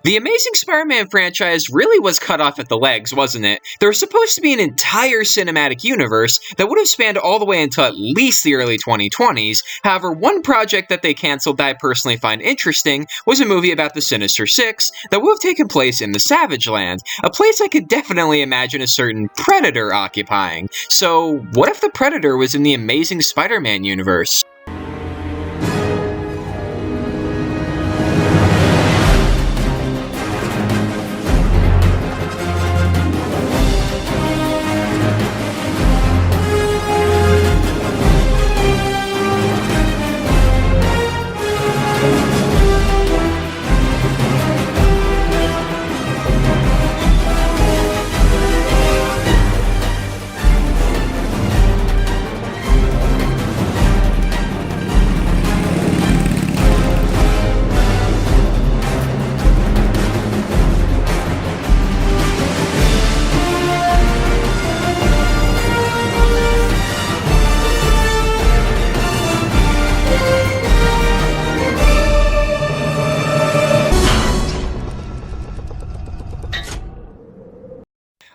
The Amazing Spider-Man franchise really was cut off at the legs, wasn't it? There was supposed to be an entire cinematic universe that would have spanned all the way until at least the early 2020s. However, one project that they canceled that I personally find interesting was a movie about the Sinister Six that would have taken place in the Savage Land, a place I could definitely imagine a certain Predator occupying. So, what if the Predator was in the Amazing Spider-Man universe?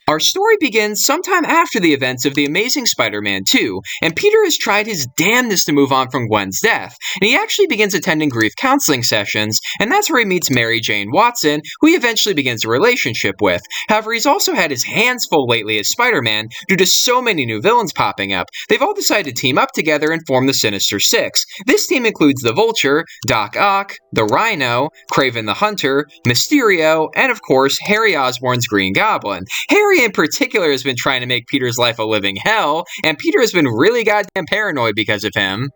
Our story begins sometime after the events of The Amazing Spider-Man 2, and Peter has tried his damnedest to move on from Gwen's death, and he actually begins attending grief counseling sessions, and that's where he meets Mary Jane Watson, who he eventually begins a relationship with. However, he's also had his hands full lately as Spider-Man due to so many new villains popping up. They've all decided to team up together and form the Sinister Six. This team includes the Vulture, Doc Ock, the Rhino, Kraven the Hunter, Mysterio, and of course, Harry Osborn's Green Goblin. Harry in particular has been trying to make Peter's life a living hell, and Peter has been really goddamn paranoid because of him.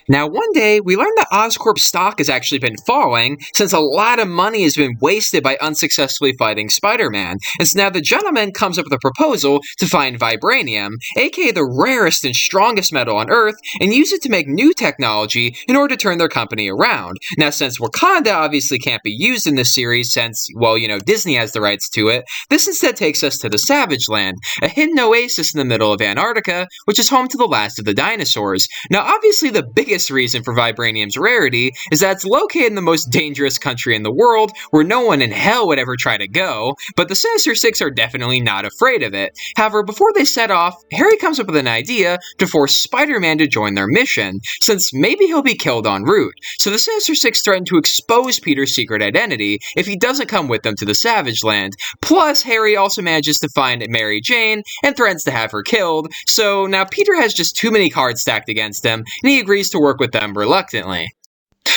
Now, one day, we learned that Oscorp's stock has actually been falling since a lot of money has been wasted by unsuccessfully fighting Spider-Man. And so now the gentleman comes up with a proposal to find vibranium, aka the rarest and strongest metal on Earth, and use it to make new technology in order to turn their company around. Now, since Wakanda obviously can't be used in this series since, well, Disney has the rights to it, this instead takes us to the Savage Land, a hidden oasis in the middle of Antarctica, which is home to the last of the dinosaurs. Now, obviously the biggest reason for vibranium's rarity is that it's located in the most dangerous country in the world where no one in hell would ever try to go, but the Sinister Six are definitely not afraid of it. However, before they set off, Harry comes up with an idea to force Spider-Man to join their mission, since maybe he'll be killed en route. So the Sinister Six threaten to expose Peter's secret identity if he doesn't come with them to the Savage Land. Plus, Harry also manages to find Mary Jane and threatens to have her killed, so now Peter has just too many cards stacked against him, and he agrees to work with them reluctantly.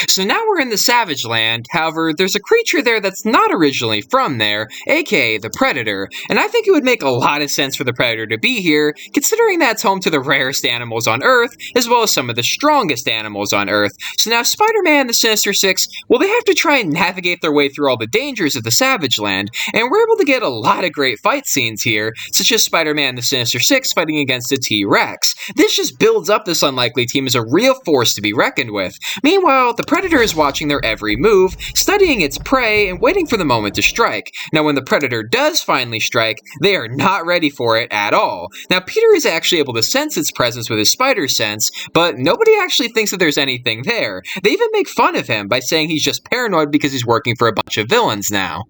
So now we're in the Savage Land. However, there's a creature there that's not originally from there, aka the Predator, and I think it would make a lot of sense for the Predator to be here, considering that it's home to the rarest animals on Earth, as well as some of the strongest animals on Earth. So now Spider-Man and the Sinister Six, well, they have to try and navigate their way through all the dangers of the Savage Land, and we're able to get a lot of great fight scenes here, such as Spider-Man and the Sinister Six fighting against a T-Rex. This just builds up this unlikely team as a real force to be reckoned with. Meanwhile, the Predator is watching their every move, studying its prey, and waiting for the moment to strike. Now, when the Predator does finally strike, they are not ready for it at all. Now, Peter is actually able to sense its presence with his spider sense, but nobody actually thinks that there's anything there. They even make fun of him by saying he's just paranoid because he's working for a bunch of villains now.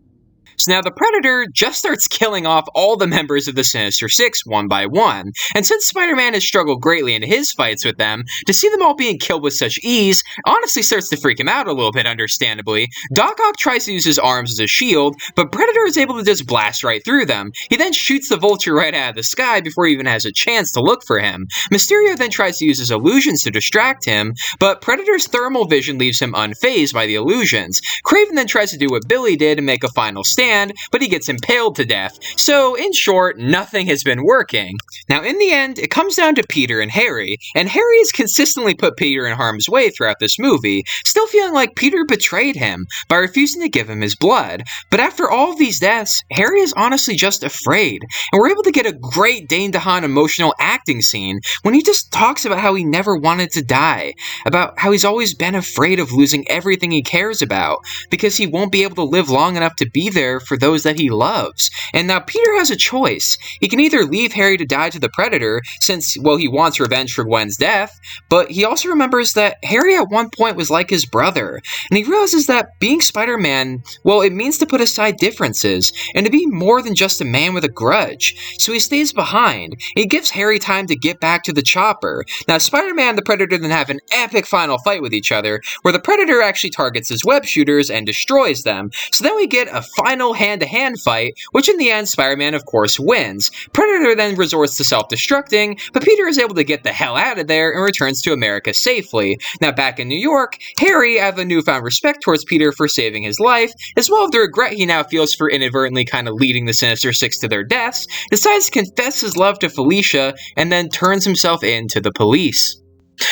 So now the Predator just starts killing off all the members of the Sinister Six one by one, and since Spider-Man has struggled greatly in his fights with them, to see them all being killed with such ease honestly starts to freak him out a little bit, understandably. Doc Ock tries to use his arms as a shield, but Predator is able to just blast right through them. He then shoots the Vulture right out of the sky before he even has a chance to look for him. Mysterio then tries to use his illusions to distract him, but Predator's thermal vision leaves him unfazed by the illusions. Kraven then tries to do what Billy did and make a final stand, but he gets impaled to death. So, in short, nothing has been working. Now, in the end, it comes down to Peter and Harry has consistently put Peter in harm's way throughout this movie, still feeling like Peter betrayed him by refusing to give him his blood. But after all of these deaths, Harry is honestly just afraid, and we're able to get a great Dane DeHaan emotional acting scene when he just talks about how he never wanted to die, about how he's always been afraid of losing everything he cares about, because he won't be able to live long enough to be there there for those that he loves. And now Peter has a choice. He can either leave Harry to die to the Predator, since, well, he wants revenge for Gwen's death, but he also remembers that Harry at one point was like his brother, and he realizes that being Spider-Man, well, it means to put aside differences, and to be more than just a man with a grudge. So he stays behind. He gives Harry time to get back to the chopper. Now, Spider-Man and the Predator then have an epic final fight with each other, where the Predator actually targets his web shooters and destroys them. So then we get a final hand-to-hand fight, which in the end, Spider-Man, of course, wins. Predator then resorts to self-destructing, but Peter is able to get the hell out of there and returns to America safely. Now, back in New York, Harry, out of a newfound respect towards Peter for saving his life, as well as the regret he now feels for inadvertently kind of leading the Sinister Six to their deaths, decides to confess his love to Felicia and then turns himself in to the police.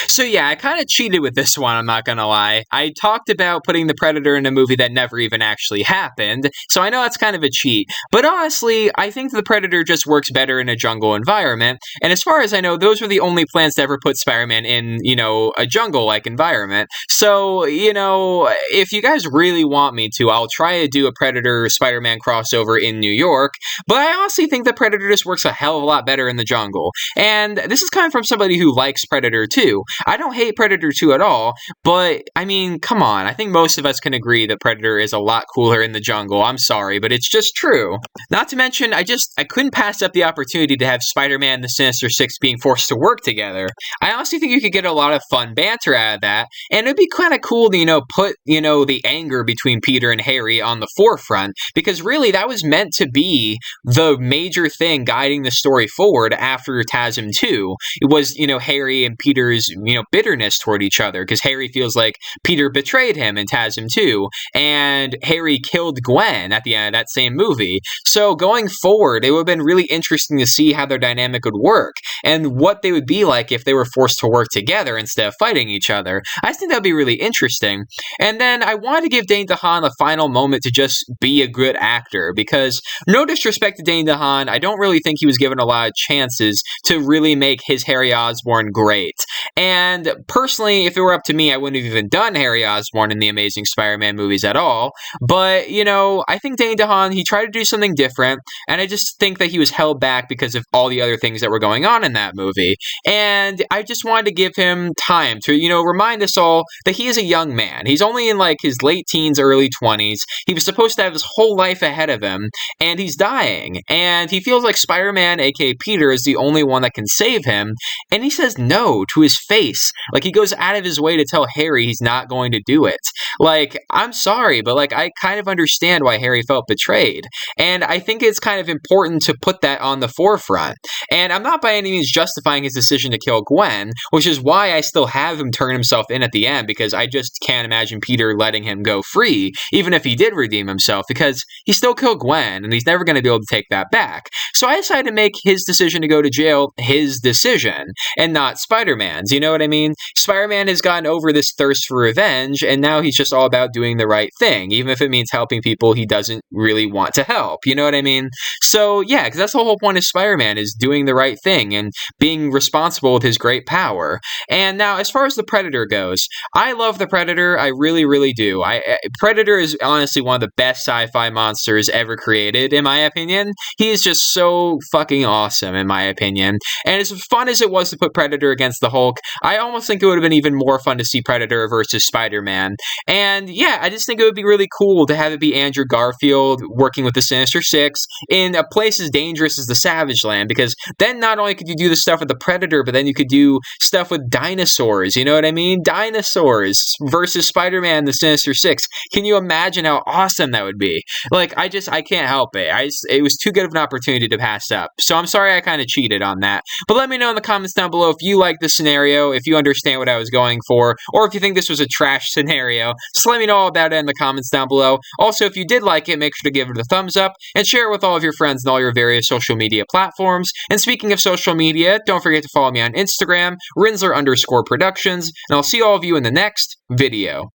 So yeah, I kind of cheated with this one, I'm not gonna lie. I talked about putting the Predator in a movie that never even actually happened, so I know that's kind of a cheat. But honestly, I think the Predator just works better in a jungle environment, and as far as I know, those were the only plans to ever put Spider-Man in, a jungle-like environment. So, if you guys really want me to, I'll try to do a Predator-Spider-Man crossover in New York, but I honestly think that Predator just works a hell of a lot better in the jungle. And this is coming from somebody who likes Predator 2. I don't hate Predator 2 at all, but, I mean, come on. I think most of us can agree that Predator is a lot cooler in the jungle. I'm sorry, but it's just true. Not to mention, I couldn't pass up the opportunity to have Spider-Man and the Sinister Six being forced to work together. I honestly think you could get a lot of fun banter out of that, and it'd be kind of cool to, put, the anger between Peter and Harry on the forefront, because really that was meant to be the major thing guiding the story forward after TASM 2. It was, Harry and Peter's bitterness toward each other, because Harry feels like Peter betrayed him in TASM 2, and Harry killed Gwen at the end of that same movie. So going forward, it would have been really interesting to see how their dynamic would work, and what they would be like if they were forced to work together instead of fighting each other. I think that would be really interesting. And then I wanted to give Dane DeHaan a final moment to just be a good actor, because no disrespect to Dane DeHaan, I don't really think he was given a lot of chances to really make his Harry Osborn great. And personally, if it were up to me, I wouldn't have even done Harry Osborn in the Amazing Spider-Man movies at all. But, I think Dane DeHaan, he tried to do something different, and I just think that he was held back because of all the other things that were going on in that movie. And I just wanted to give him time to, remind us all that he is a young man. He's only in, his late teens, early 20s. He was supposed to have his whole life ahead of him, and he's dying. And he feels like Spider-Man, aka Peter, is the only one that can save him, and he says no to his face. He goes out of his way to tell Harry he's not going to do it. I'm sorry, but, I kind of understand why Harry felt betrayed. And I think it's kind of important to put that on the forefront. And I'm not by any means justifying his decision to kill Gwen, which is why I still have him turn himself in at the end, because I just can't imagine Peter letting him go free, even if he did redeem himself, because he still killed Gwen, and he's never going to be able to take that back. So I decided to make his decision to go to jail his decision, and not Spider-Man's. You know what I mean? Spider-Man has gotten over this thirst for revenge, and now he's just all about doing the right thing, even if it means helping people he doesn't really want to help. You know what I mean? So yeah, because that's the whole point of Spider-Man, is doing the right thing and being responsible with his great power. And now, as far as the Predator goes, I love the Predator. I really, really do. Predator is honestly one of the best sci-fi monsters ever created, in my opinion. He is just so fucking awesome, in my opinion. And as fun as it was to put Predator against the Hulk, I almost think it would have been even more fun to see Predator versus Spider-Man. And yeah, I just think it would be really cool to have it be Andrew Garfield working with the Sinister Six in a place as dangerous as the Savage Land, because then not only could you do the stuff with the Predator, but then you could do stuff with dinosaurs, you know what I mean? Dinosaurs versus Spider-Man, the Sinister Six. Can you imagine how awesome that would be? I can't help it. It was too good of an opportunity to pass up. So I'm sorry I kind of cheated on that. But let me know in the comments down below if you like the scenario, if you understand what I was going for, or if you think this was a trash scenario. Just let me know all about it in the comments down below. Also, if you did like it, make sure to give it a thumbs up and share it with all of your friends and all your various social media platforms. And speaking of social media, don't forget to follow me on Instagram, Rinzler_Productions, and I'll see all of you in the next video.